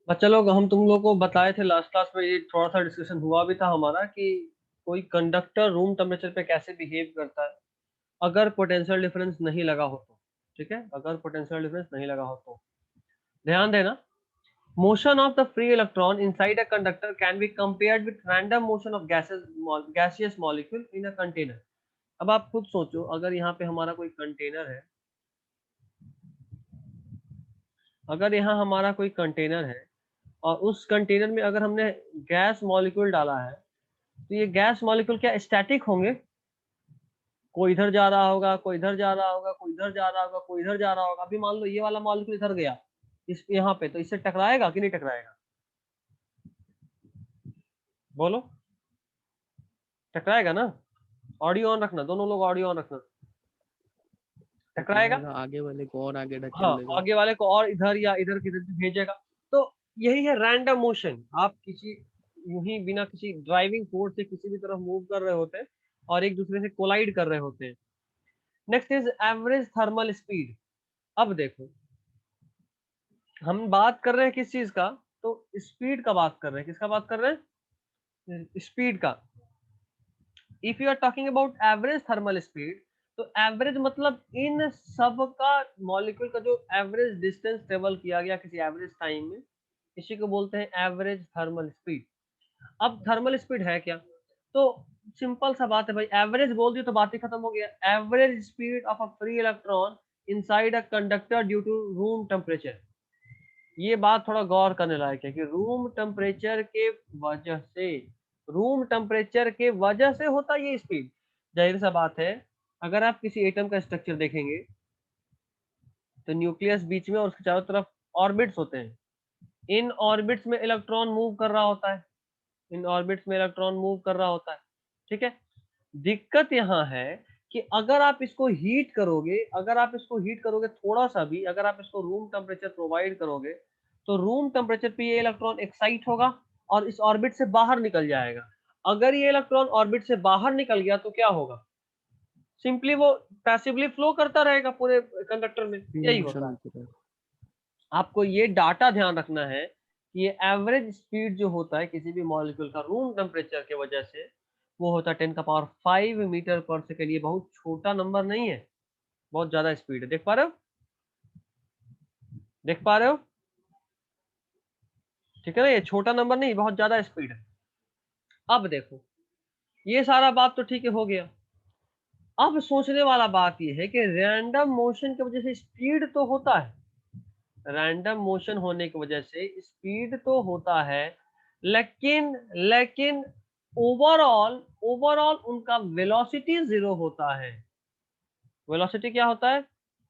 बच्चा लोग, हम तुम लोग को बताए थे लास्ट क्लास में, ये थोड़ा सा डिस्कशन हुआ भी था हमारा कि कोई कंडक्टर रूम टेम्परेचर पे कैसे बिहेव करता है अगर पोटेंशियल डिफरेंस नहीं लगा हो तो। ठीक है, अगर पोटेंशियल डिफरेंस नहीं लगा हो तो ध्यान देना। Motion of the free electron inside a conductor can be compared with random motion of gaseous molecule in a container. अब आप खुद सोचो, अगर यहाँ पे हमारा कोई कंटेनर है, अगर यहाँ हमारा कोई कंटेनर है और उस कंटेनर में अगर हमने गैस मॉलिक्यूल डाला है, तो ये गैस मॉलिक्यूल क्या स्टैटिक होंगे? कोई इधर जा रहा होगा, कोई इधर जा रहा होगा, कोई इधर जा रहा होगा, कोई इधर जा रहा होगा। अभी मान लो ये वाला मॉलिक्यूल इधर गया, इस यहाँ पे, तो इससे टकराएगा कि नहीं टकराएगा? बोलो, टकराएगा ना? ऑडियो ऑन रखना, दोनों लोग ऑडियो ऑन रखना। टकराएगा। टकराएगा, आगे वाले को और आगे ढकेल हाँ, देगा। आगे वाले को और इधर या इधर किधर भेजेगा। तो यही है रैंडम मोशन। आप किसी यूं ही बिना किसी ड्राइविंग फोर्स से किसी भी तरफ मूव कर रहे होते हैं और एक दूसरे से कोलाइड कर रहे होते हैं। Next is average thermal speed. अब देखो, हम बात कर रहे हैं किस चीज का? तो स्पीड का बात कर रहे हैं। किसका बात कर रहे हैं? स्पीड का। If you are talking about average thermal speed, तो एवरेज मतलब इन सब का मॉलिक्यूल का जो एवरेज डिस्टेंस ट्रेवल किया गया किसी एवरेज टाइम में, इसी को बोलते हैं एवरेज थर्मल स्पीड। अब थर्मल स्पीड है क्या? तो सिंपल सा बात है भाई, एवरेज बोल दिया तो बात ही खत्म हो गया। Average speed of a free electron inside a conductor due to room temperature. ये बात थोड़ा गौर करने लायक है कि रूम टेम्परेचर के वजह से, रूम टेम्परेचर के वजह से होता है ये स्पीड। जाहिर सा बात है, अगर आप किसी एटम का स्ट्रक्चर देखेंगे तो न्यूक्लियस बीच में और उसके चारों तरफ ऑर्बिट्स होते हैं। इन ऑर्बिट्स में इलेक्ट्रॉन मूव कर रहा होता है, इन ऑर्बिट्स में इलेक्ट्रॉन मूव कर रहा होता है। ठीक है। दिक्कत यहाँ है कि अगर आप इसको हीट करोगे, अगर आप इसको हीट करोगे थोड़ा सा भी, अगर आप इसको रूम टेम्परेचर प्रोवाइड करोगे, तो रूम टेम्परेचर पे ये इलेक्ट्रॉन एक्साइट होगा और इस ऑर्बिट से बाहर निकल जाएगा। अगर ये इलेक्ट्रॉन ऑर्बिट से बाहर निकल गया तो क्या होगा? सिंपली वो पैसिवली फ्लो करता रहेगा पूरे कंडक्टर में। फ्री यही मोशन होता है। होता है। आपको ये डाटा ध्यान रखना है कि ये एवरेज स्पीड जो होता है किसी भी मॉलिक्यूल का रूम टेम्परेचर के वजह से, वो होता है 10⁵ मीटर पर सेकेंड। ये बहुत छोटा नंबर नहीं है, बहुत ज्यादा स्पीड है। देख पा रहे हो? देख पा रहे हो? ठीक है ना, ये छोटा नंबर नहीं, बहुत ज्यादा स्पीड है। अब देखो, ये सारा बात तो ठीक है, हो गया। अब सोचने वाला बात ये है कि रैंडम मोशन की वजह से स्पीड तो होता है, रैंडम मोशन होने की वजह से स्पीड तो होता है, लेकिन लेकिन ओवरऑल ओवरऑल उनका वेलोसिटी जीरो होता है। वेलोसिटी क्या होता है?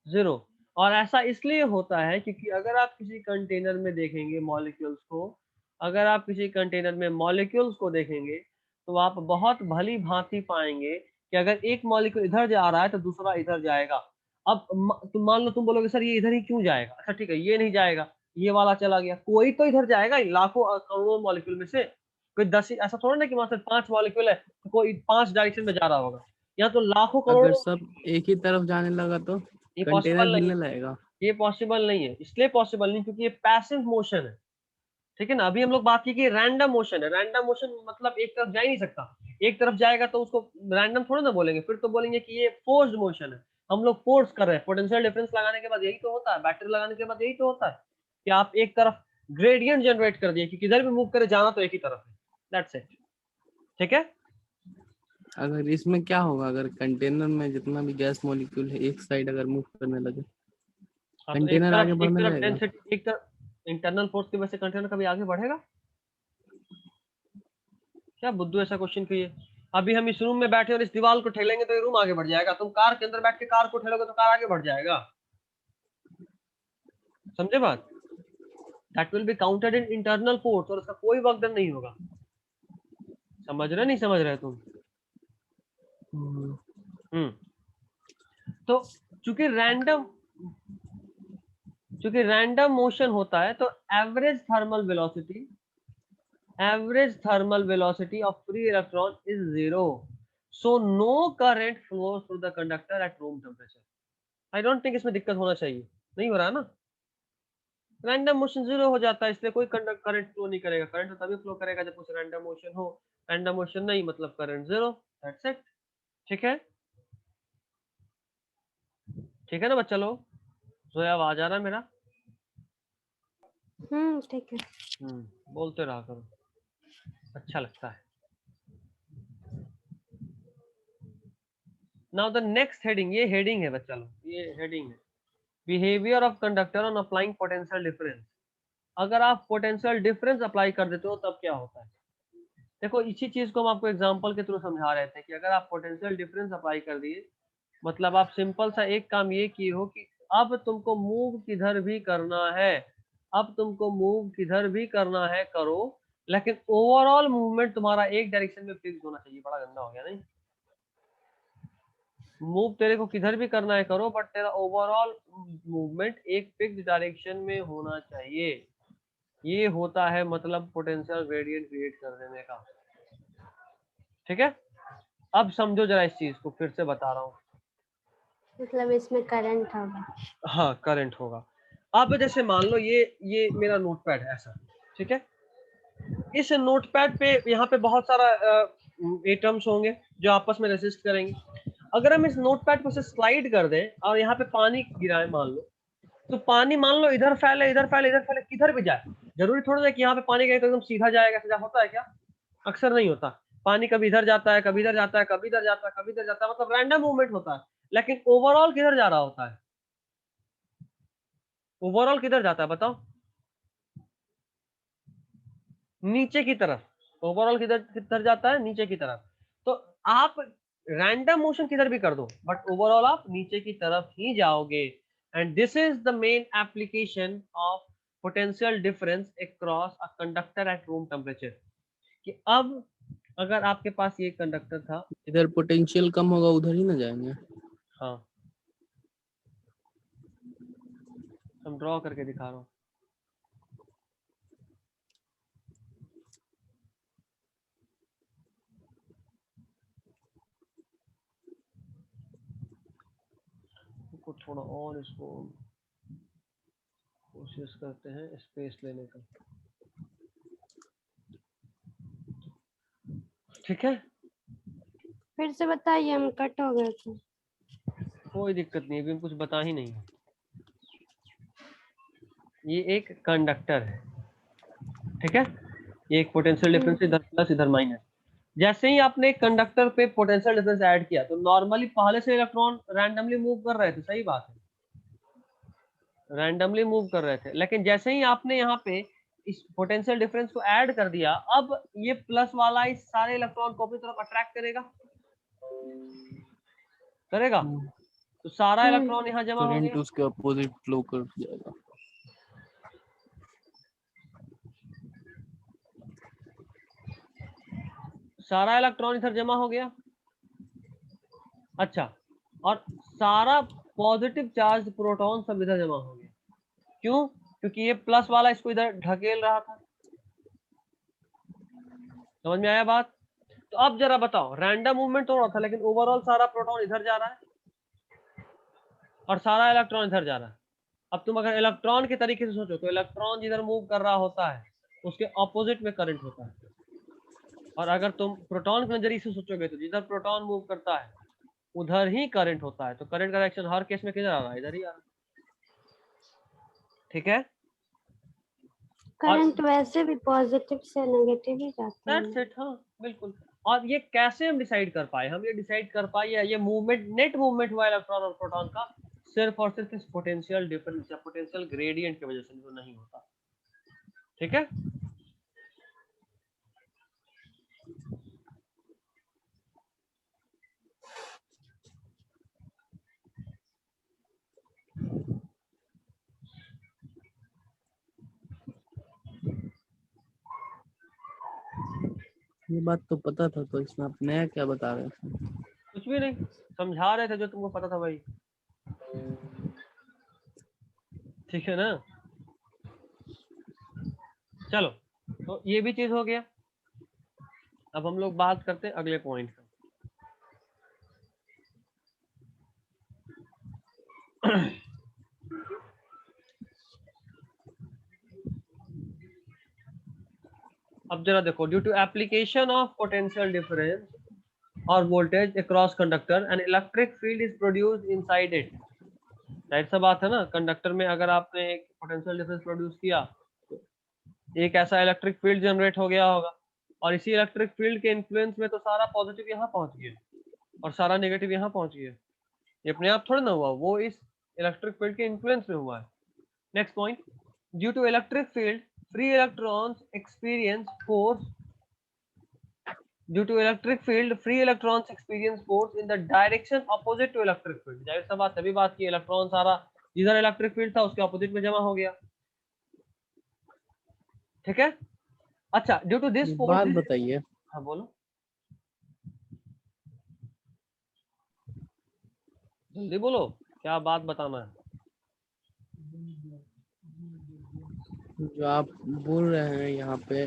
जीरो। और ऐसा इसलिए होता है क्योंकि अगर आप किसी कंटेनर में देखेंगे मॉलिक्यूल्स को, अगर आप किसी कंटेनर में मॉलिक्यूल्स को देखेंगे, तो आप बहुत भली भांति पाएंगे कि अगर एक मॉलिक्यूल इधर जा रहा है तो दूसरा इधर जाएगा। अब तुम मान लो, तुम बोलोगे सर ये इधर ही क्यों जाएगा? अच्छा ठीक है, ये नहीं जाएगा, ये वाला चला गया, कोई तो इधर जाएगा। लाखों करोड़ों मॉलिक्यूल में से कोई 10 ही, ऐसा थोड़ा ना कि वहां से 5 मॉलिक्यूल है तो कोई 5 डायरेक्शन में जा रहा होगा। यहाँ तो लाखों अगर करोड़ों। सब एक ही तरफ जाने लगा तो ये कंटेनर पॉसिबल नहीं हिलने है। लगेगा। ये पॉसिबल नहीं है, इसलिए पॉसिबल नहीं क्योंकि ये पैसिव मोशन है। ठीक है ना, अभी हम लोग बात की कि रैंडम मोशन है। रैंडम मोशन मतलब एक तरफ जा ही नहीं सकता। एक तरफ जाएगा तो उसको रैंडम थोड़ा ना बोलेंगे, फिर तो बोलेंगे कि ये फोर्स्ड मोशन है। हम लोग फोर्स कर रहे हैं। पोटेंशियल डिफरेंस लगाने के बाद यही तो होता है, बैटरी लगाने के बाद यही तो होता है कि आप एक तरफ ग्रेडियंट जनरेट कर दिए कि किधर भी मूव करे जाना तो एक ही तरफ है। That's it. ठीक है। अगर इसमें क्या होगा, अगर कंटेनर में जितना भी गैस मॉलिक्यूल है एक साइड अगर मूव करने लगे, हाँ, तो कंटेनर आगे एक बढ़ने तरफ लगेगा। डेंसिटी, एक तरफ इंटरनल फोर्स की वजह से कंटेनर कभी आगे बढ़ेगा? क्या बुद्धू ऐसा क्वेश्चन किए? अभी हम इस रूम में बैठे और इस दीवार को ठेलेंगे तो ये रूम आगे बढ़ जाएगा। तुम कार के अंदर बैठ के कार को ठेलोगे तो कार आगे बढ़ जाएगा। समझे बात? That will be counted in internal force और उसका कोई वर्क डन नहीं होगा। समझ रहे नहीं समझ रहे तुम? हम्म, हम्म। तो चूंकि रैंडम चूंकि रैंडम मोशन होता है तो average thermal velocity of free electron is zero. So no current flows through the conductor at room temperature. I don't think इसमें दिक्कत होना चाहिए। नहीं हो रहा है ना? रैंडम मोशन 0 हो जाता है, इसलिए कोई करंट फ्लो नहीं करेगा। करंट तो तभी फ्लो करेगा जब कुछ रैंडम मोशन हो। रैंडम मोशन नहीं मतलब करंट 0, दैट्स इट। ठीक है, ठीक है ना बच्चा लोग? जोया आवाज आ रहा है मेरा? ठीक है। बोलते रहा करो, अच्छा लगता है। नाउ द नेक्स्ट हेडिंग, ये हेडिंग है बच्चा लोग, ये हेडिंग है, behaviour of conductor on applying potential difference. अगर आप पोटेंशियल डिफरेंस अप्लाई कर देते हो तब क्या होता है? देखो इसी चीज को हम आपको एग्जांपल के थ्रू समझा रहे थे कि अगर आप पोटेंशियल डिफरेंस अप्लाई कर दिए, मतलब आप सिंपल सा एक काम ये किए हो कि अब तुमको मूव किधर भी करना है, अब तुमको मूव किधर भी करना है करो, लेकिन ओवरऑल मूवमेंट तुम्हारा एक डायरेक्शन में फिक्स होना चाहिए। बड़ा गंदा हो गया नहीं? मूव तेरे को किधर भी करना है करो, बट तेरा ओवरऑल मूवमेंट एक फिक्स डायरेक्शन में होना चाहिए। ये होता है मतलब पोटेंशियल ग्रेडियंट क्रिएट कर देने का। ठीक है, अब समझो जरा इस चीज को, फिर से बता रहा हूँ। मतलब इसमें करंट होगा। हाँ करंट होगा। अब जैसे मान लो ये मेरा नोटपैड है ऐसा, ठीक है? इस नोटपैड पे यहाँ पे बहुत सारा एटम्स होंगे जो आपस में रेसिस्ट करेंगे। अगर हम इस नोटपैड को से स्लाइड कर दें और यहाँ पे पानी गिराए मान लो, तो पानी मान लो इधर फैले इधर फैले इधर फैले, किधर भी जाए। जरूरी थोड़ा है कि यहाँ पे पानी गए तो एकदम सीधा जाएगा, सीधा होता है क्या? अक्सर नहीं होता। पानी कभी इधर जाता है, कभी इधर जाता है, कभी इधर जाता है, कभी इधर जाता है, मतलब रैंडम मूवमेंट होता है। लेकिन ओवरऑल किधर जा रहा होता है? ओवरऑल किधर जाता है बताओ? नीचे की तरफ। ओवरऑल किधर किधर जाता है? नीचे की तरफ। तो आप रैंडम मोशन किधर भी कर दो, बट ओवरऑल आप नीचे की तरफ ही जाओगे। And this is the main application of potential difference across a conductor at room temperature. कि अब अगर आपके पास ये कंडक्टर था, इधर पोटेंशियल कम होगा उधर ही ना जाएंगे। हाँ हम ड्रॉ करके दिखा रहा हूँ। को थोड़ा और इसको कोशिश करते हैं स्पेस लेने का। ठीक है, फिर से बताइए, हम कट हो गए थे। कोई दिक्कत नहीं, अभी हम कुछ बता ही नहीं। ये एक कंडक्टर है, ठीक है? ये एक पोटेंशियल डिफरेंस इधर प्लस इधर माइनस। जैसे ही आपने एक कंडक्टर पे पोटेंशियल डिफरेंस ऐड किया तो नॉर्मली पहले से इलेक्ट्रॉन रैंडमली मूव कर रहे थे, सही बात है, रैंडमली मूव कर रहे थे। लेकिन जैसे ही आपने यहाँ पे इस पोटेंशियल डिफरेंस को ऐड कर दिया, अब ये प्लस वाला इस सारे इलेक्ट्रॉन को अपनी तरफ अट्रैक्ट करेगा, करेगा? तो सारा इलेक्ट्रॉन यहाँ जमा हो करंट गया। उसके अपोजिट फ्लो कर जाएगा। सारा इलेक्ट्रॉन इधर जमा हो गया। अच्छा, और सारा पॉजिटिव चार्ज प्रोटॉन सब इधर जमा हो गया। क्यों? क्योंकि ये प्लस वाला इसको इधर ढकेल रहा था। समझ में आया बात? तो अब जरा बताओ, रैंडम मूवमेंट हो रहा था लेकिन ओवरऑल सारा प्रोटॉन इधर जा रहा है और सारा इलेक्ट्रॉन इधर जा रहा है। अब तुम अगर इलेक्ट्रॉन के तरीके से सोचो तो इलेक्ट्रॉन जिधर मूव कर रहा होता है उसके ऑपोजिट में करंट होता है, और अगर तुम प्रोटॉन के नजरिए से सोचोगे तो जिधर प्रोटॉन मूव करता है उधर ही करंट होता है। तो करंट का डायरेक्शन हर केस में किधर आ रहा है? इधर ही आ रहा है। ठीक है, करंट वैसे भी पॉजिटिव से नेगेटिव ही जाता है दैट्स ना। इट। हाँ बिल्कुल। और ये कैसे हम डिसाइड कर पाए? हम ये डिसाइड कर पाए ये मूवमेंट, नेट मूवमेंट हुआ इलेक्ट्रॉन और प्रोटॉन का सिर्फ और सिर्फ इस पोटेंशियल डिफरेंस या पोटेंशियल ग्रेडियंट की वजह से जो नहीं होता। ठीक है, ये बात तो पता था, तो इसमें आप नया क्या बता रहे थे? कुछ भी नहीं, समझा रहे थे जो तुमको पता था भाई। ठीक है ना? चलो, तो ये भी चीज हो गया। अब हम लोग बात करते हैं अगले पॉइंट का। अब जरा देखो, due to application of potential difference और voltage across conductor an electric field is produced inside it. जाहिर सा बात है ना, कंडक्टर में अगर आपने एक पोटेंशियल डिफरेंस प्रोड्यूस किया तो एक ऐसा इलेक्ट्रिक फील्ड जनरेट हो गया होगा, और इसी इलेक्ट्रिक फील्ड के इन्फ्लुएंस में तो सारा पॉजिटिव यहाँ पहुंच गया और सारा नेगेटिव यहाँ पहुंच गया। ये अपने आप थोड़ा ना हुआ, वो इस इलेक्ट्रिक फील्ड के इन्फ्लुएंस में हुआ है। Next point, due to electric field free electrons experience force, due to electric field free electrons experience force in the direction opposite to electric field. जाहिर सा बात, तभी बात की, इलेक्ट्रॉन सारा जिधर इलेक्ट्रिक फील्ड था उसके अपोजिट में जमा हो गया। ठीक है। अच्छा, ड्यू टू दिस फोर्स, बात बताइए। हाँ बोलो, जल्दी बोलो, क्या बात बताना है? जो आप बोल रहे हैं यहाँ पे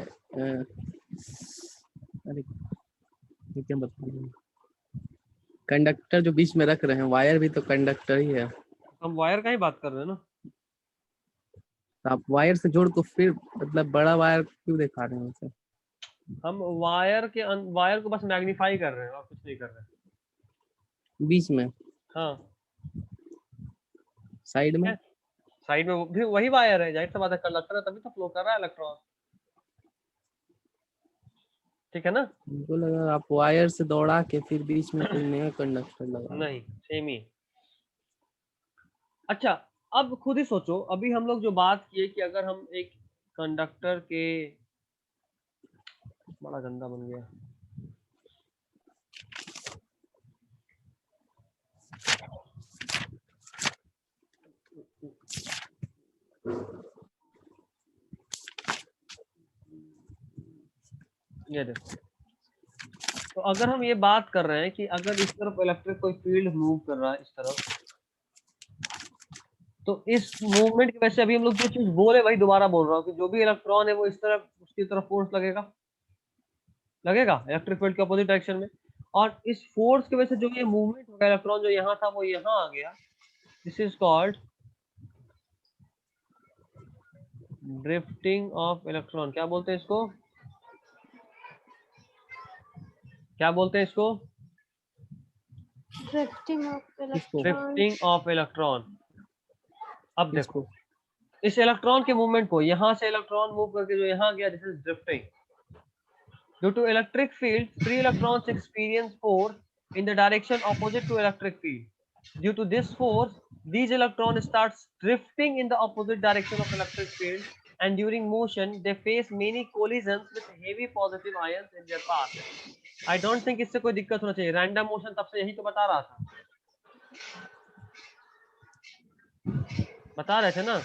अरे ये क्या बता रहे हैं, कंडक्टर जो बीच में रख रहे हैं, वायर भी तो कंडक्टर ही है। हम वायर का ही बात कर रहे हैं ना। तो आप वायर से जोड़ को फिर मतलब बड़ा वायर क्यों दिखा रहे हैं उसे? हम वायर को बस मैग्नीफाई कर रहे हैं और कुछ नहीं कर रहे हैं। बीच में, हाँ साइड में, साइड में भी वही वायर है, जाहिर सा बात है, कंडक्टर है तभी तो फ्लो कर रहा है इलेक्ट्रॉन। ठीक है ना? मुझको लगा आप वायर से दौड़ा के फिर बीच में कोई नया कंडक्टर लगा। नहीं, सेम ही। अच्छा, अब खुद ही सोचो, अभी हम लोग जो बात किए कि अगर हम एक कंडक्टर के, बड़ा गंदा बन गया, ये देखो, तो अगर हम ये बात कर रहे हैं कि अगर इस तरफ इलेक्ट्रिक कोई फील्ड मूव कर रहा है इस तरफ, तो इस मूवमेंट की वजह से अभी हम लोग जो चीज बोले वही दोबारा बोल रहा हूँ कि जो भी इलेक्ट्रॉन है वो इस तरफ, उसकी तरफ फोर्स लगेगा इलेक्ट्रिक फील्ड के अपोजिट डायरेक्शन में, और इस फोर्स की वजह से जो ये मूवमेंट हो गया, इलेक्ट्रॉन जो यहाँ था वो यहाँ आ गया, this is called drifting of electron. क्या बोलते हैं इसको? क्या बोलते हैं इसको? Drifting of electron. अब देखो, इस इलेक्ट्रॉन के मूवमेंट को, यहाँ से इलेक्ट्रॉन मूव करके जो यहाँ गया, this is drifting. Due to electric field free electrons experience force in the direction opposite to electric field. Due to this force these electrons starts drifting in the opposite direction of electric field, and during motion they face many collisions with heavy positive ions in their path. I don't think इससे कोई दिक्कत होना चाहिए, random motion तब से यही तो बता रहा था, बता रहे थे ना।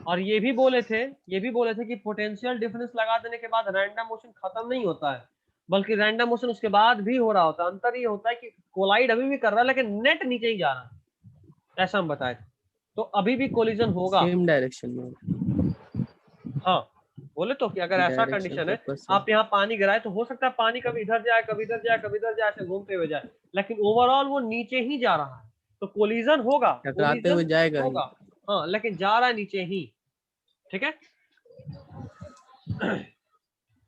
और ये भी बोले थे कि पोटेंशियल डिफरेंस लगा देने के बाद रैंडम मोशन खत्म नहीं होता है, बल्कि रैंडम मोशन उसके बाद भी हो रहा होता है। अंतर ये होता है कि कोलाइड अभी भी कर रहा है लेकिन नेट नीचे ही जा रहा है, ऐसा हम बताए थे। तो अभी भी कोलिजन होगा सेम डायरेक्शन में। हाँ, बोले तो कि अगर ऐसा कंडीशन है, आप यहाँ पानी गिराए तो हो सकता है पानी कभी इधर जाए, कभी इधर जाए, कभी इधर जाए, ऐसे घूमते हुए जाए, लेकिन ओवरऑल वो नीचे ही जा रहा है, तो कोलिजन होगा, टकराते हुए जाएगा होगा, हाँ, लेकिन जा रहा है नीचे ही। ठीक है।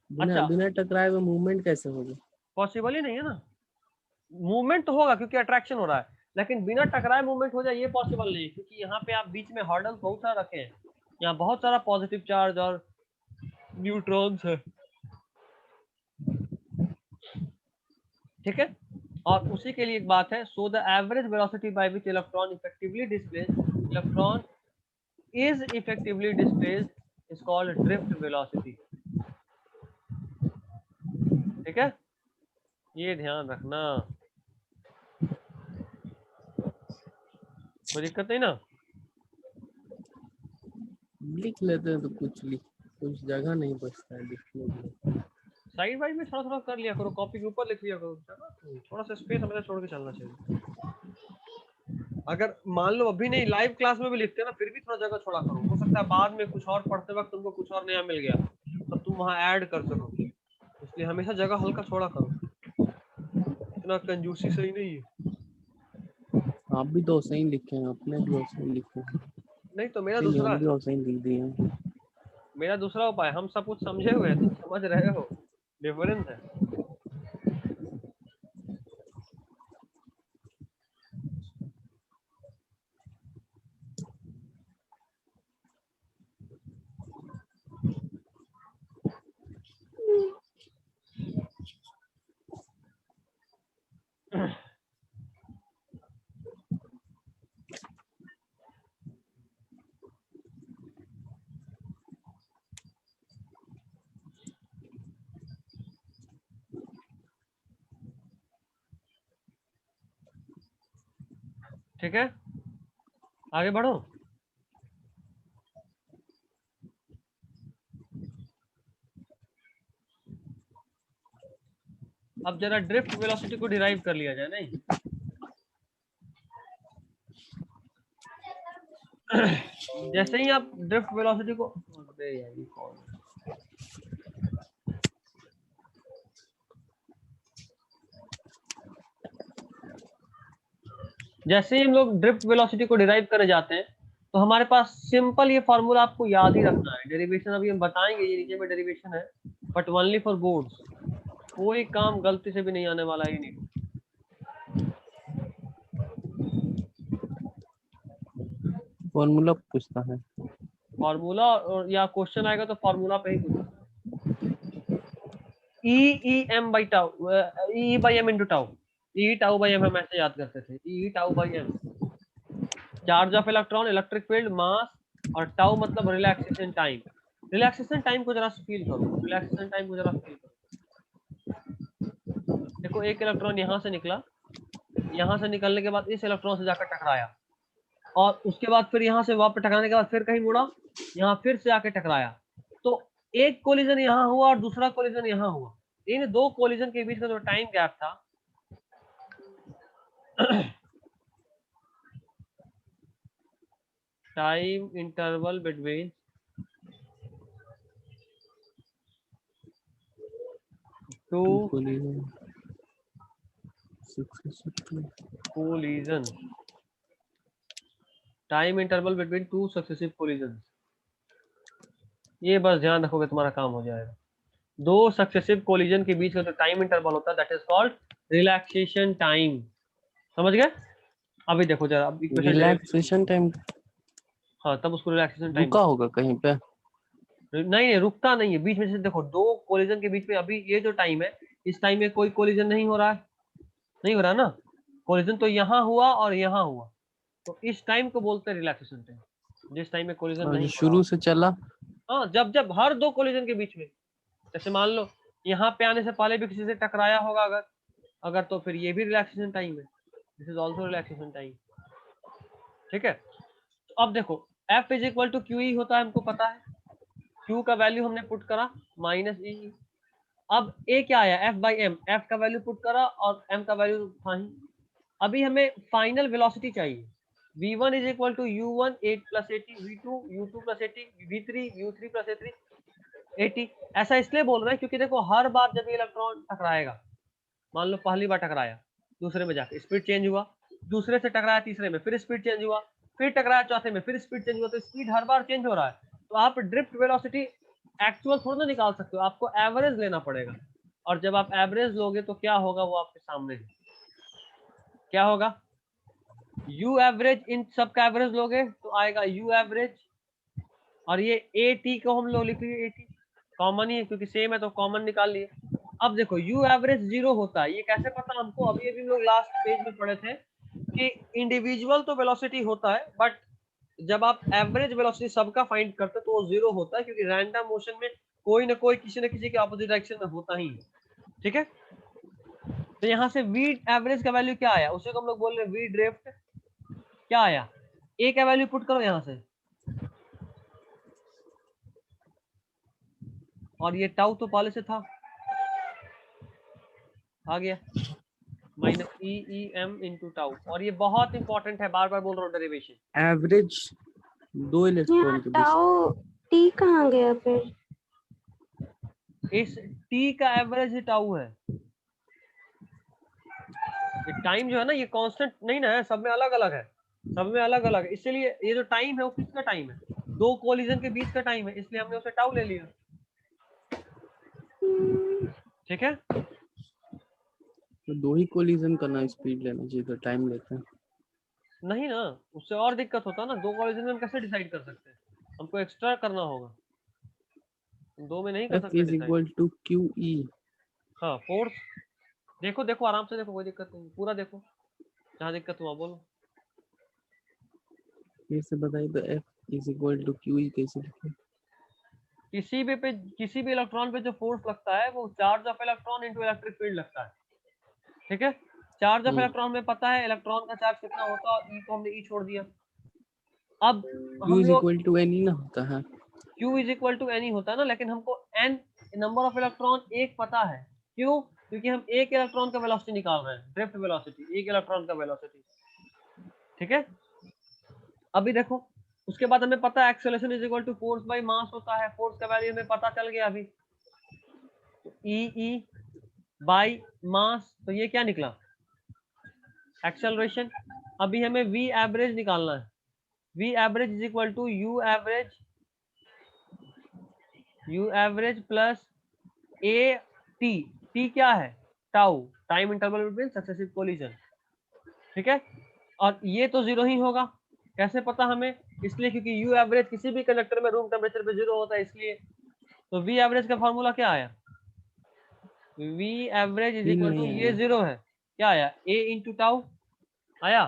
बिना बिना टकराए हुए मूवमेंट कैसे होगा? पॉसिबल ही नहीं है ना। मूवमेंट तो होगा क्योंकि अट्रैक्शन हो रहा है, लेकिन बिना टकराए मूवमेंट हो जाए ये पॉसिबल नहीं, क्योंकि यहाँ पे आप बीच में हर्डल बहुत सारा रखे हैं, यहाँ बहुत सारा पॉजिटिव चार्ज और न्यूट्रॉन्स है। ठीक है। और उसी के लिए एक बात है, so the average velocity by which electron effectively displaced is called drift velocity. ठीक है, ये ध्यान रखना, कोई दिक्कत नहीं ना। लिख लेते हैं तो कुछ जगह नहीं बचता है लिखने के लिए। साइड वाइड में थोड़ा थोड़ा कर लिया करो, कॉपी के ऊपर लिख लिया करो, थोड़ा सा स्पेस हमेशा छोड़ के चलना चाहिए। अगर मान लो अभी नहीं, लाइव क्लास में भी लिखते हैं ना, फिर भी थोड़ा जगह छोड़ा करो, हो सकता है बाद में कुछ और पढ़ते वक्त तुमको कुछ और नया मिल गया तो तुम वहां ऐड कर सको, इसलिए हमेशा जगह हल्का छोड़ा करो, इतना कंजूसी सही नहीं है। आप भी तो सही लिखे हैं, अपने भी सही लिखे हैं। नहीं तो मेरा दूसरा भी सही लिख दिए हैं। मेरा दूसरा उपाय, हम सब कुछ समझे हुए हैं, तुम समझ रहे हो, डिफरेंस है। ठीक है, आगे बढ़ो। अब जरा ड्रिफ्ट वेलोसिटी को डिराइव कर लिया जाए, नहीं? जैसे ही आप ड्रिफ्ट वेलोसिटी को, अरे यार ये कौन है? जैसे ही हम लोग ड्रिफ्ट वेलोसिटी को डिराइव करने जाते हैं, तो हमारे पास सिंपल ये फॉर्मूला आपको याद ही रखना है। डेरिवेशन अभी हम बताएंगे, ये नीचे में डेरिवेशन है, बट ओनली फॉर बोर्ड्स। कोई काम गलती से भी नहीं आने वाला है, ये नहीं। फॉर्मूला पूछता है, फॉर्मूला और या क्वेश्चन आएगा तो फॉर्मूला पे ही पूछता है। E m by tau, e by m into tau, e tau by m हम ऐसे याद करते थे, e tau by m. Charge of electron, electric field, mass, और टाउ मतलब रिलैक्सेशन टाइम। रिलैक्सेशन टाइम को जरा फील करो, रिलैक्सेशन टाइम को जरा फील करो। देखो एक इलेक्ट्रॉन यहाँ से निकला, यहाँ से निकलने के बाद इस इलेक्ट्रॉन से जाकर टकराया, और उसके बाद फिर यहाँ से वापस टकराने के बाद फिर कहीं मुड़ा, यहाँ फिर से आके टकराया। तो एक कोलिजन यहाँ हुआ और दूसरा कोलिजन यहाँ हुआ। इन दो कोलिजन के बीच का जो टाइम गैप था time interval between two collision, time interval between two successive collision. ये बस ध्यान रखोगे तुम्हारा काम हो जाएगा। दो सक्सेसिव कोलिजन के बीच का जो टाइम इंटरवल होता है that is called relaxation time. समझ गए? अभी देखो जरा, अब इक्वेशन रिलैक्सेशन टाइम, हाँ तब उसको रिलैक्सेशन टाइम रुका होगा कहीं पे? नहीं, रुकता नहीं है बीच में से। देखो दो कोलिजन के बीच में अभी ये जो टाइम है, इस टाइम में कोई कोलिजन नहीं हो रहा है, नहीं हो रहा ना। कोलिजन तो यहाँ हुआ और यहाँ हुआ, तो इस टाइम को बोलते हैं रिलैक्सेशन टाइम, जिस टाइम में कोलिजन और जो नहीं हो रहा। शुरू से चला, हाँ, जब जब हर दो कोलिजन के बीच में, जैसे मान लो यहाँ पे आने से पहले भी किसी से टकराया होगा अगर अगर तो फिर ये भी रिलैक्सेशन टाइम है, this is also relaxation time. ठीक है, तो अब देखो F is equal to Q E होता है, हमको पता है। Q का वैल्यू हमने पुट करा माइनस ई। अब A क्या आया, F बाई एम, F का वैल्यू पुट करा और M का वैल्यू था ही। अभी हमें फाइनल वेलोसिटी चाहिए। V1 is equal to U1 8 plus 80, V2 U2 plus 80, V3 U3 plus 80। ऐसा इसलिए बोल रहे हैं क्योंकि देखो हर बार जब ये इलेक्ट्रॉन टकराएगा, मान लो पहली बार टकराया, दूसरे में जाके स्पीड चेंज हुआ, दूसरे से टकराया तीसरे में, फिर स्पीड चेंज हुआ, फिर टकराया चौथे में, फिर स्पीड चेंज हुआ, तो स्पीड हर बार चेंज हो रहा है। तो आप ड्रिफ्ट वेलोसिटी एक्चुअल थोड़ा ना निकाल सकते हो, आपको एवरेज लेना पड़ेगा। और जब आप एवरेज लोगे तो क्या होगा वो आपके सामने है। क्या होगा, यू एवरेज, इन सब का एवरेज लोगे तो आएगा यू एवरेज, और ये ए टी को हम लोग लिख लिए, ए टी कॉमन ही है क्योंकि सेम है तो कॉमन निकाल लिए। अब देखो यू एवरेज 0 होता है, ये कैसे पता हमको, अभी अभी हम लोग लास्ट पेज में पढ़े थे कि इंडिविजुअल तो वेलोसिटी होता है, बट जब आप एवरेज वेलोसिटी सबका फाइंड करते तो वो 0 होता है, क्योंकि रैंडम मोशन में कोई ना कोई किसी न किसी के ऑपोजिट डायरेक्शन में होता ही है। ठीक है, तो यहाँ से वी एवरेज का वैल्यू क्या आया, उसे को हम लोग बोल रहे हैं वी ड्रिफ्ट। क्या आया, ए का वैल्यू पुट करो यहाँ से, और ये टाउ तो पहले से था, आ गया minus E M into tau. और ये बहुत इंपॉर्टेंट है, बार बार बोल रहा हूँ, डेरिवेशन। एवरेज दो इलेक्ट्रॉन के बीच, टाउ टी कहाँ गया फिर? इस टी का एवरेज ही टाउ है। ये टाइम जो है ना, ये कांस्टेंट नहीं ना है, सब में अलग अलग है, सब में अलग अलग है। इसीलिए ये जो टाइम है वो किसका टाइम है, दो कोलिजन के बीच का टाइम है, इसलिए हमने उसे टाउ ले लिया। ठीक है, तो दो ही कोलिजन करना स्पीड लेना चाहिए, तो टाइम लेते हैं। नहीं ना, उससे और दिक्कत होता ना, दो कोलिजन में हम कैसे डिसाइड कर सकते हैं, हमको एक्स्ट्रा करना होगा, दो में नहीं कर F सकते is decide. equal to QE। हाँ फोर्स, देखो देखो आराम से देखो, कोई दिक्कत नहीं, पूरा देखो, जहाँ दिक्कत हुआ बोलो। फिर से बताइए तो F is equal to QE कैसे लिखें? किसी भी इलेक्ट्रॉन पे जो फोर्स लगता है वो charge of electron into electric field लगता है। ठीक है, चार्ज ऑफ इलेक्ट्रॉन में पता है इलेक्ट्रॉन का चार्ज कितना होता है, और ई को हमने ई छोड़ दिया। अब Q हम is लोग equal to NE ना होता है। Q is equal to n ही होता है ना, लेकिन हमको n नंबर ऑफ इलेक्ट्रॉन एक पता है। क्यों? क्योंकि हम एक इलेक्ट्रॉन का वेलोसिटी निकाल रहे हैं, ड्रिफ्ट वेलोसिटी, एक इलेक्ट्रॉन का वेलोसिटी। ठीक है, अभी देखो, उसके बाद हमें पता है acceleration is equal to force by mass होता है, फोर्स का वैल्यू हमें पता चल गया अभी, ई बाय मास, तो ये क्या निकला, एक्सेलरेशन। अभी हमें v एवरेज निकालना है, v average is equal to u average plus a t क्या है, tau, time interval between successive collision. ठीक है, और ये तो जीरो ही होगा, कैसे पता हमें, इसलिए क्योंकि u एवरेज किसी भी कंडक्टर में रूम टेम्परेचर पे जीरो होता है, इसलिए तो v एवरेज का फॉर्मूला क्या आया, v average is equal to, ये जीरो है, क्या आया, a इंटू टाउ आया,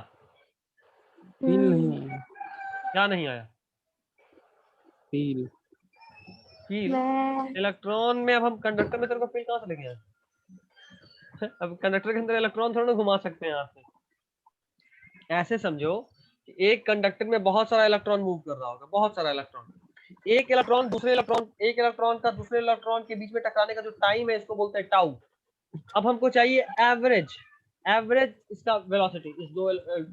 फील नहीं आया। क्या नहीं आया, फील फील इलेक्ट्रॉन में। अब हम कंडक्टर में तेरे को फील कहाँ से लेके आए, अब कंडक्टर के अंदर इलेक्ट्रॉन थोड़ा घुमा सकते हैं यहाँ से। ऐसे समझो कि एक कंडक्टर में बहुत सारा इलेक्ट्रॉन मूव कर रहा होगा, बहुत सारा इलेक्ट्रॉन, एक इलेक्ट्रॉन का दूसरे इलेक्ट्रॉन के बीच में टकराने का जो टाइम है, इसको बोलते हैं टाउ। अब हमको चाहिए एवरेज इसका वेलोसिटी, इस दो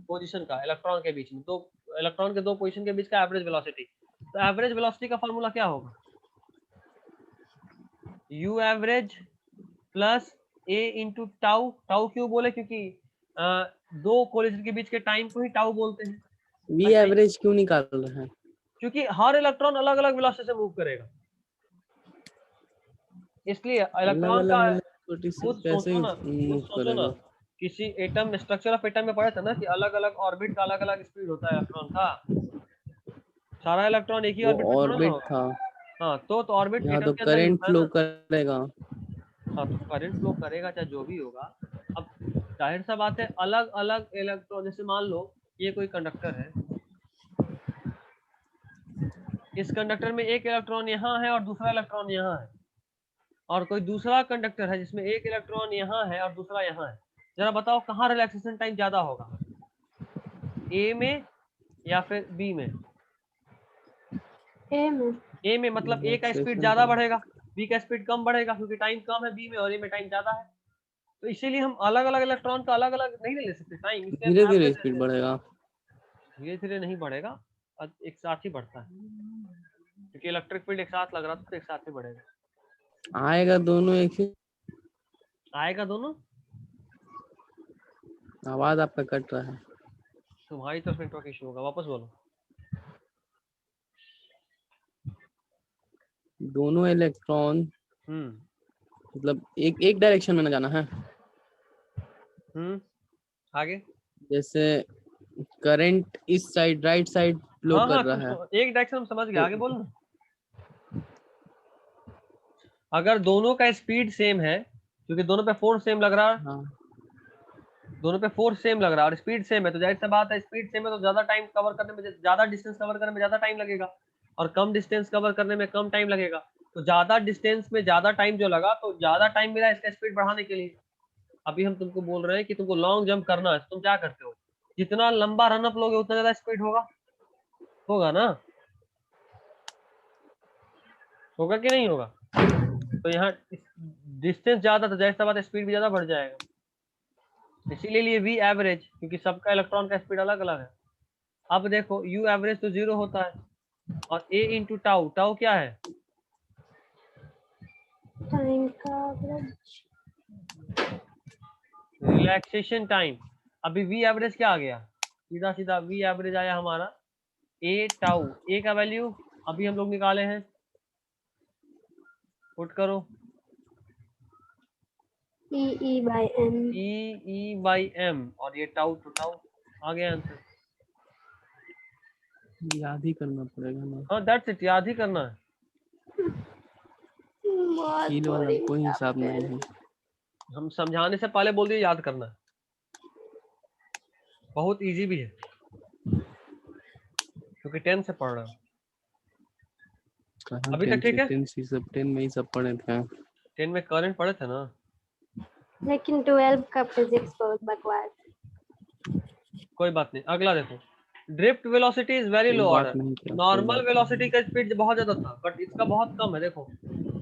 पोजीशन का इलेक्ट्रॉन के बीच में, दो इलेक्ट्रॉन के दो पोजीशन के बीच का एवरेज वेलोसिटी। तो एवरेज वेलोसिटी का फॉर्मूला क्या होगा, u average plus a into tau. Tau क्यों बोले, क्योंकि दो कोलिजन के बीच के टाइम को ही टाउ बोलते हैं। V एवरेज क्यों निकाल रहे हैं? क्योंकि हर इलेक्ट्रॉन अलग अलग वेलोसिटी से मूव करेगा, इसलिए इलेक्ट्रॉन का छोटी सी खुद कैसे सोचो ना, मूव करेगा? किसी एटम, स्ट्रक्चर ऑफ एटम में पढ़ा था ना कि अलग अलग ऑर्बिट का अलग अलग स्पीड होता है इलेक्ट्रॉन का, सारा इलेक्ट्रॉन एक ही वो ऑर्बिट में थोड़ा ना ऑर्बिट होगा। था, हाँ तो ऑर्बिट यहाँ एटम तो के अंदर ही करंट होता है फ्लो ना। करेगा। हाँ तो करंट फ्लो करेगा चाहे जो भी होगा। अब जाहिर सा बात है, अलग अलग इलेक्ट्रॉन, जैसे मान लो ये कोई कंडक्टर है, इस कंडक्टर में एक इलेक्ट्रॉन यहाँ है और दूसरा इलेक्ट्रॉन यहाँ है, और कोई दूसरा कंडक्टर है जिसमें एक इलेक्ट्रॉन यहाँ है और दूसरा यहाँ है, जरा बताओ कहाँ रिलैक्सेशन टाइम ज्यादा होगा, ए में या फिर बी में? ए में, मतलब ए का स्पीड ज्यादा बढ़ेगा, बी का स्पीड कम बढ़ेगा, क्योंकि टाइम कम है बी में और ए में टाइम ज्यादा है। तो इसीलिए हम अलग अलग इलेक्ट्रॉन का अलग अलग नहीं ले सकते टाइम, इसलिए धीरे धीरे स्पीड बढ़ेगा। धीरे धीरे नहीं बढ़ेगा, एक साथ ही बढ़ता है, क्योंकि इलेक्ट्रिक फील्ड एक साथ लग रहा था तो एक साथ ही बढ़ेगा। आएगा दोनों एक ही। आएगा दोनों, आवाज आपका कट रहा है। तुम्हारी तरफ नेटवर्क इशू होगा, वापस बोलो। दोनों इलेक्ट्रॉन मतलब एक डायरेक्शन में ना जाना है। आगे जैसे करंट इस साइड राइट साइड फ्लो कर रहा है, एक डायरेक्शन हम समझ गए, आगे बोलो ना। अगर दोनों का स्पीड सेम है, क्योंकि दोनों पे फोर्स सेम लग रहा है, हाँ। दोनों पे फोर्स सेम लग रहा है और स्पीड सेम है, तो जाहिर सी बात है स्पीड सेम है तो ज्यादा टाइम कवर करने में, ज्यादा डिस्टेंस कवर करने में ज्यादा टाइम लगेगा, और कम डिस्टेंस कवर करने में कम टाइम लगेगा। तो ज्यादा डिस्टेंस में ज्यादा टाइम जो लगा, तो ज्यादा टाइम मिला इसका स्पीड बढ़ाने के लिए। अभी हम तुमको बोल रहे हैं कि तुमको लॉन्ग जंप करना है, तुम क्या करते हो, जितना लंबा रनअप लोगे उतना ज्यादा स्पीड होगा ना, होगा कि नहीं होगा? तो यहाँ डिस्टेंस ज्यादा, तो जाहिर सी बात है स्पीड भी ज्यादा बढ़ जाएगा, इसीलिए लिए वी एवरेज, क्योंकि सबका इलेक्ट्रॉन का स्पीड अलग अलग है। अब देखो यू एवरेज तो जीरो होता है, और ए इंटू टाउ, टाउ क्या है, टाइम का एवरेज, रिलैक्सेशन टाइम। अभी वी एवरेज क्या आ गया, सीधा सीधा वी एवरेज आया हमारा ए टाउ, ए का वैल्यू अभी हम लोग निकाले हैं, पुट करो E/m। E/m और ये टाउ टू टाउ आ गया आंसर। याद ही करना पड़ेगा ना, हाँ दैट्स इट, याद ही करना है। बहुत कील वाला boring कोई था हिसाब फिर। नहीं है। हम समझाने से पहले बोल दिए याद करना है, बहुत इजी भी है क्योंकि 10 से पढ़ रहे हो। कहाँ अभी तक 10 ठीक से है? 10 से सब 10 में ही सब पढ़े थे। 10 में करंट पढ़े थे ना। लेकिन 12 का फिजिक्स बहुत बकवास। कोई बात नहीं, अगला देखो। ड्रिफ्ट वेलोसिटी इज वेरी कोई लो बात ऑर्डर। नहीं, क्या कोई नॉर्मल बात वेलोसिटी का स्पीड बहुत ज्यादा था बट इसका बहुत कम है। देखो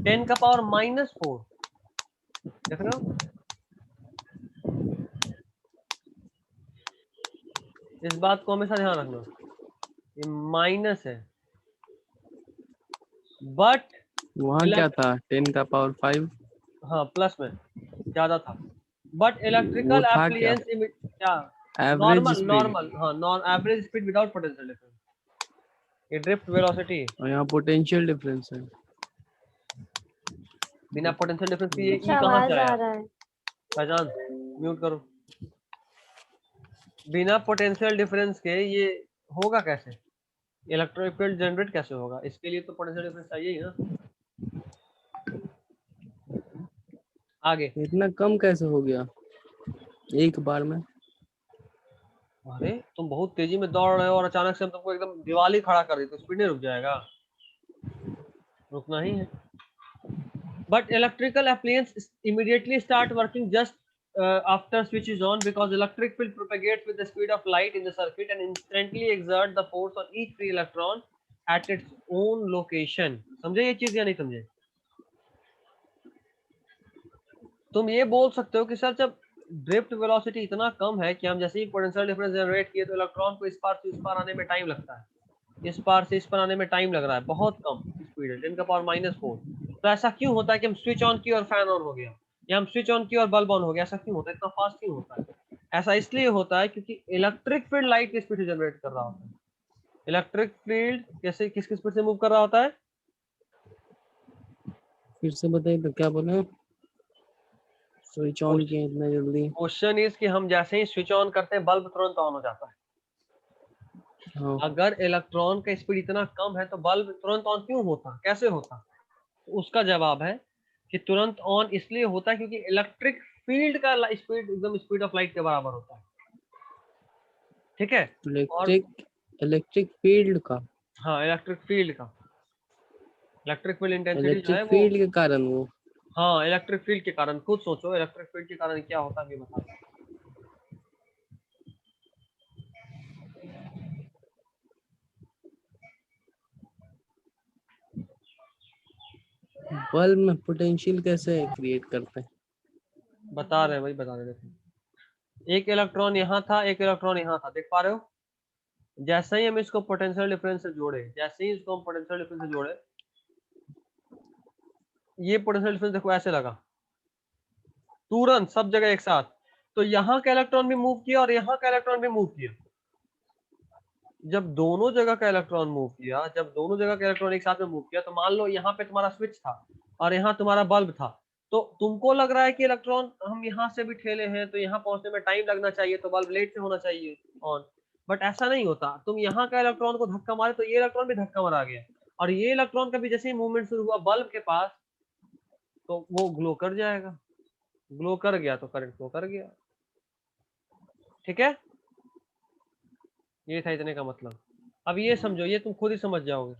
10 का पावर -4, देख रहे हो? इस बात को हमेशा ध्यान रखना, ये माइनस है बट वहाँ क्या था 10 का पावर 5? हाँ प्लस में ज्यादा था बट वो इलेक्ट्रिकल था क्या, एप्लियंस क्या एवरेज नॉर्मल स्पीड? नॉर्मल हाँ non average speed without potential difference, ये ड्रिफ्ट वेलोसिटी और यहाँ पोटेंशियल डिफरेंस है। बिना पोटेंशियल डिफरेंस के ये कुछ ई कहाँ से आवाज आ आया? रहा है। पहचान, म्यूट करो। बिना पोटेंशियल डिफरेंस के ये होगा कैसे? इलेक्ट्रिक फील्ड जनरेट कैसे होगा? इसके लिए तो पोटेंशियल डिफरेंस चाहिए ही ना। आगे, इतना कम कैसे हो गया एक बार में? अरे तुम बहुत तेजी में दौड़ रहे हो और अचानक से हम तुमको एकदम दिवाली खड़ा कर दी तो स्पीड नहीं रुक जाएगा? रुकना ही है। But electrical appliance immediately start working just after switch is on because electric field propagates with the speed of light in the circuit and instantly exert the force on each free electron at its own location. समझे ये चीज या नहीं समझे? तुम ये बोल सकते हो कि सर जब ड्रिफ्ट वेलोसिटी इतना कम है कि हम जैसे ही पोटेंशियल डिफरेंस जनरेट किए तो इलेक्ट्रॉन को इस पार से उस पार आने में टाइम लगता है, इस पार से इस पार आने में टाइम लग रहा है, बहुत कम स्पीड है 10 का पावर -4। तो ऐसा क्यों होता है कि हम स्विच ऑन किए और फैन ऑन हो गया, या हम स्विच ऑन किए और बल्ब ऑन हो गया? ऐसा क्यों होता है, इतना फास्ट क्यों होता है? ऐसा इसलिए होता है क्योंकि इलेक्ट्रिक फील्ड लाइट की स्पीड से जनरेट कर रहा होता है। इलेक्ट्रिक फील्ड कैसे किसकी स्पीड से मूव कर रहा होता है? फिर से बताइए तो, क्या बोले? स्विच ऑन किए इतना जल्दी? क्वेश्चन इज कि हम जैसे ही स्विच ऑन करते हैं बल्ब तुरंत ऑन हो जाता है। हाँ, अगर इलेक्ट्रॉन का स्पीड इतना कम है तो बल्ब तुरंत ऑन क्यों होता, कैसे होता? उसका जवाब है कि तुरंत ऑन इसलिए होता है क्योंकि इलेक्ट्रिक फील्ड का स्पीड एकदम स्पीड ऑफ लाइट के बराबर होता है। ठीक है? और इलेक्ट्रिक फील्ड का, हाँ इलेक्ट्रिक फील्ड का, इलेक्ट्रिक फील्ड इंटेंसिटी जो इलेक्ट्रिक है वो, फील्ड के कारण वो। हाँ इलेक्ट्रिक फील्ड के कारण। खुद सोचो इलेक्ट्रिक फील्ड के कारण क्या होता है, ये बता। बल्ब में पोटेंशियल कैसे क्रिएट करते हैं? बता रहे भाई, बता रहे देखो, एक इलेक्ट्रॉन यहाँ था, एक इलेक्ट्रॉन यहाँ था, देख पा रहे हो? जैसे ही हम इसको पोटेंशियल डिफरेंस से जोड़े, जैसे ही इसको हम पोटेंशियल डिफरेंस से जोड़े, ये पोटेंशियल डिफरेंस देखो ऐसे लगा तुरंत सब जगह एक साथ। तो यहाँ का इलेक्ट्रॉन भी मूव किया और यहाँ का इलेक्ट्रॉन भी मूव किया। जब दोनों जगह का इलेक्ट्रॉन मूव किया, जब दोनों जगह का इलेक्ट्रॉन एक साथ में मूव किया, तो मान लो यहाँ पे तुम्हारा स्विच था और यहाँ तुम्हारा बल्ब था, तो तुमको लग रहा है कि इलेक्ट्रॉन हम यहाँ से भी ठेले हैं तो यहाँ पहुंचने में टाइम लगना चाहिए, तो बल्ब लेट से होना चाहिए ऑन। बट ऐसा नहीं होता, तुम यहाँ का इलेक्ट्रॉन को धक्का मारे तो ये इलेक्ट्रॉन भी धक्का मारा गया, और ये इलेक्ट्रॉन का भी जैसे ही मूवमेंट शुरू हुआ बल्ब के पास, तो वो ग्लो कर जाएगा। ग्लो कर गया तो करंट फ्लो कर गया। ठीक है, ये था इतने का मतलब। अब ये समझो, ये तुम खुद ही समझ जाओगे,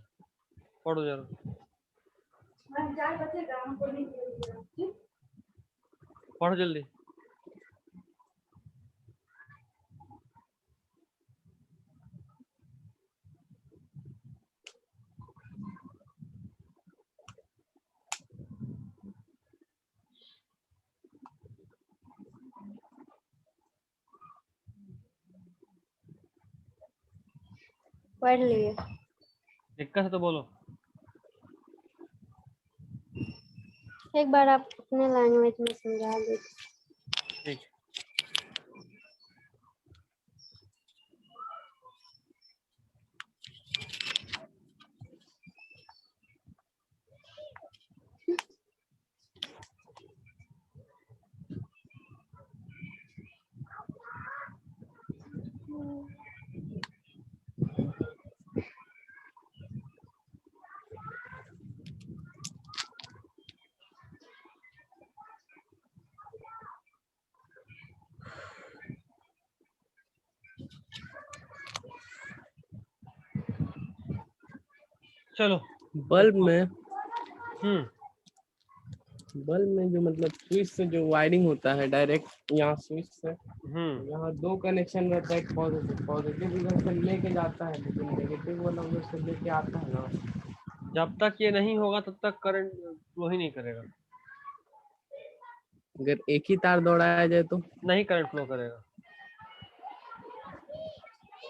पढ़ो जरा, पढ़ो जल्दी। पढ़ लिए। दिक्कत है तो बोलो। एक बार आप अपने लैंग्वेज में समझा दीजिए। ठीक, चलो बल्ब में हम्म जो मतलब स्विच से जो वायरिंग होता है डायरेक्ट यहाँ स्विच से यहाँ दो कनेक्शन रहता है, एक पॉजिटिव इधर से लेके जाता है लेकिन नेगेटिव वाला उधर से लेके आता है ना। जब तक ये नहीं होगा तब तक करंट फ्लो ही नहीं करेगा, अगर एक ही तार दौड़ाया जाए तो नहीं करंट फ्लो करेगा।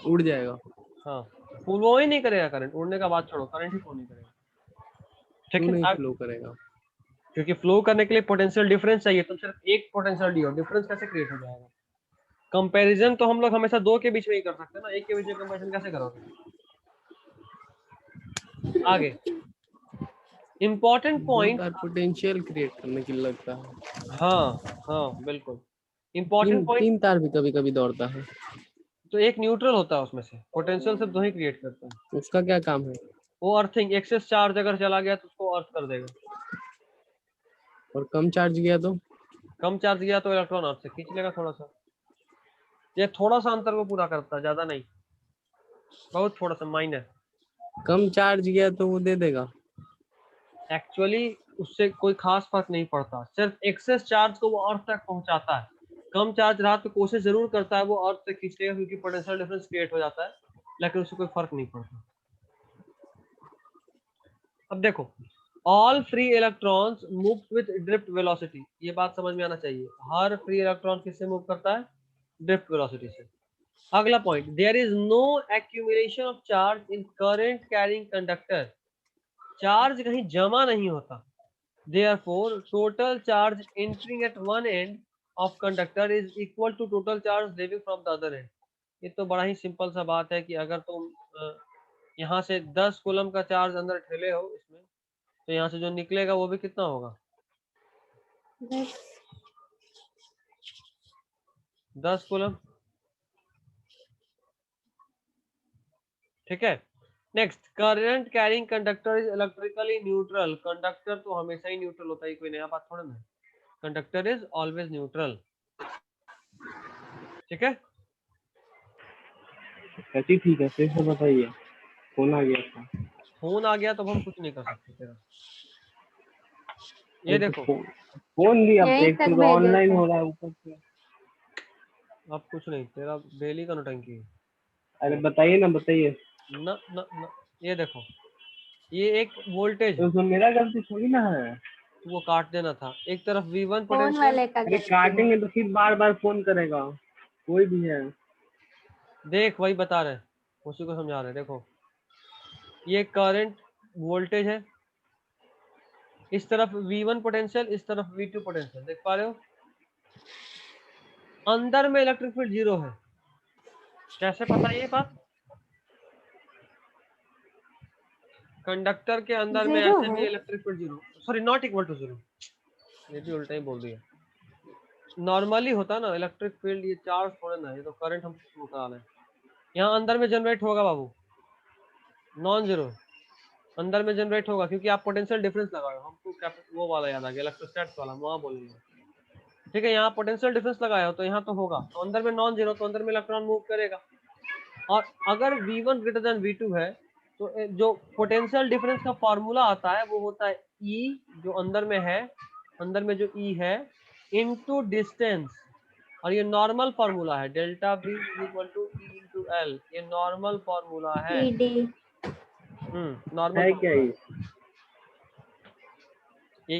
उड़ जाएगा। हाँ, फ्लो ही नहीं करेगा, करंट उड़ने का बात छोड़ो, करंट ही फ्लो नहीं करेगा। ठीक क्यों है, नहीं फ्लो करेगा? क्योंकि फ्लो करने के लिए पोटेंशियल डिफरेंस चाहिए, तो सिर्फ एक पोटेंशियल डी हो, डिफरेंस कैसे क्रिएट हो जाएगा? कंपैरिजन तो हम लोग हमेशा दो के बीच में ही कर सकते हैं ना, एक के बीच में कंपैरिजन कैसे करोगे? आगे इंपॉर्टेंट दो पॉइंट। तार पोटेंशियल क्रिएट करने के लिए लगता है। हाँ हाँ बिल्कुल, इंपॉर्टेंट पॉइंट। तीन तार भी कभी कभी दौड़ता है। तो एक न्यूट्रल होता है उसमें से, पोटेंशियल सिर्फ दो ही क्रिएट करता है। उसका क्या काम है? वो अर्थिंग, एक्सेस चार्ज अगर चला गया तो उसको अर्थ कर देगा, और कम चार्ज गया तो? कम चार्ज गया तो इलेक्ट्रॉन अर्थ से खींच लेगा थोड़ा सा। ये थोड़ा सा अंतर को पूरा करता है, ज्यादा नहीं, बहुत थोड़ा सा माइनर। कम चार्ज गया तो वो दे देगा। एक्चुअली उससे कोई खास फर्क नहीं पड़ता, सिर्फ एक्सेस चार्ज को वो अर्थ तक पहुंचाता है। कम चार्ज रहा तो कोशिश जरूर करता है वो अर्थ से खींचेगा, क्योंकि पोटेंशियल डिफरेंस क्रिएट हो जाता है, लेकिन उससे कोई फर्क नहीं पड़ता। अब देखो, all free electrons move with drift velocity, ये बात समझ में आना चाहिए। हर फ्री इलेक्ट्रॉन किससे मूव करता है? ड्रिफ्ट वेलोसिटी से। अगला point, there is no accumulation of charge in current carrying conductor, charge कहीं जमा नहीं होता। Therefore, total charge entering at one end of conductor is equal to total charge leaving from the other end. ये तो बड़ा ही simple सा बात है कि अगर तुम यहाँ से 10 कूलम का चार्ज अंदर ठेले हो इसमें, तो यहाँ से जो निकलेगा वो भी कितना होगा? 10 कूलम। ठीक है, next, current carrying conductor is electrically neutral. Conductor तो हमेशा ही न्यूट्रल होता है, कोई नया बात थोड़ा ना। Conductor is always neutral. ठीक है, ठीक है, फिर से बताइए। फोन आ गया था। फोन आ गया तो हम कुछ नहीं कर सकते तेरा। ये देखो, फोन भी अब यहीं एक तक तो भेजे ऑनलाइन थे। हो रहा है ऊपर से। अब कुछ नहीं, तेरा डेली का नौटंकी है। अरे बताइए ना, बताइए। न न न, ये देखो, ये एक वोल्टेज तो है, उसमें मेरा गलती थोड़ी ना है। तो वो काट देना था। एक तरफ V1 फोन पोटेंशियल, वाले का अरे गलती है। काटेंगे तो फिर बार बार फोन करेगा, कोई भी है। देख वही बता रहे हैं, उसी को समझा रहे हैं। देखो, ये करंट वोल्टेज है, इस तरफ V1 पोटेंशियल, इस तरफ V2 पोटेंशियल, देख पा रहे हो? अंदर में इलेक्ट्रिक फील्ड जीरो है। कैसे पता ये बात? कंडक्टर के अंदर में 0 ऐसे भी है। Electric field zero, sorry not equal to zero, ये भी उल्टा ही बोल दिया। नॉर्मली होता ना इलेक्ट्रिक फील्ड, ये चार्ज थोड़े ना, ये तो करंट हम निकाल रहे हैं। यहाँ अंदर में जनरेट होगा बाबू, नॉन जीरो अंदर में जनरेट होगा, क्योंकि आप पोटेंशियल डिफरेंस लगाए हो। हमको वो वाला याद आ गया, इलेक्ट्रोस्टैट्स वाला, वहाँ बोलेंगे। ठीक है, यहाँ पोटेंशियल डिफरेंस लगाया हो तो यहाँ तो होगा, तो अंदर में नॉन जीरो, तो अंदर में इलेक्ट्रॉन मूव करेगा। और अगर V1 ग्रेटर देन V2 है, तो जो पोटेंशियल डिफरेंस का फॉर्मूला आता है वो होता है E, जो अंदर में है, अंदर में जो E है, इनटू डिस्टेंस। और ये नॉर्मल फॉर्मूला है, delta V equal to E into L, ये नॉर्मल फॉर्मूला है। ईडी। नॉर्मल है क्या फॉर्मूला। ये?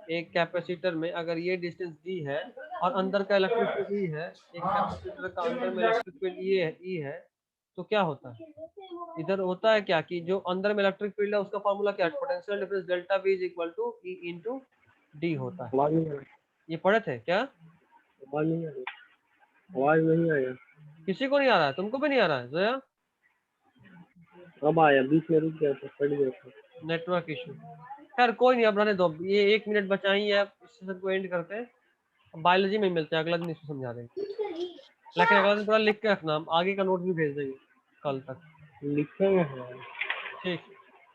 एक कैपेसिटर में अगर ये डिस्टेंस दी है और अंदर का इलेक्ट्रिक फील्ड ई है, एक कैपेसिटर का अंदर में इलेक्ट्रिक फील्ड ई है, तो क्या होता है? इधर होता है क्या कि जो अंदर में इलेक्ट्रिक फील्ड है उसका फॉर्मूला क्या है? Potential difference delta V is equal to E into D होता है। आवाज नहीं आ रही। ये पढ़े थे क्या? आवाज नहीं आ रही। आवाज नहीं आया। किसी को नहीं आ रहा है? तुमको भी नहीं आ रहा है जोया? अब आया, बीच में रुक गया था, कट गया था। Network issue. खैर कोई नहीं, अब रहने दो, ये 1 मिनट बचा ही है, इस सेशन को एंड करते हैं। बायोलॉजी में मिलते हैं, अगला दिन इसको समझा देंगे। लेकिन अगला दिन पूरा लिख के रखना, हम आगे का नोट भी भेज देंगे कल तक। लिखेंगे, ठीक,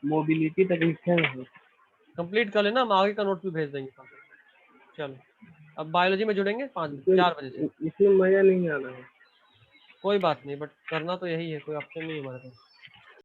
मोबिलिटी तक लिखेंगे। कंप्लीट कर लेना, हम आगे का नोट भी भेज देंगे कल तक। चलो, अब बायोलॉजी में जुड़ेंगे 4 बजे से। इसमें मजा नहीं आ रहा है। कोई बात नहीं, बट करना तो यही है, कोई ऑप्शन नहीं हमारे पास।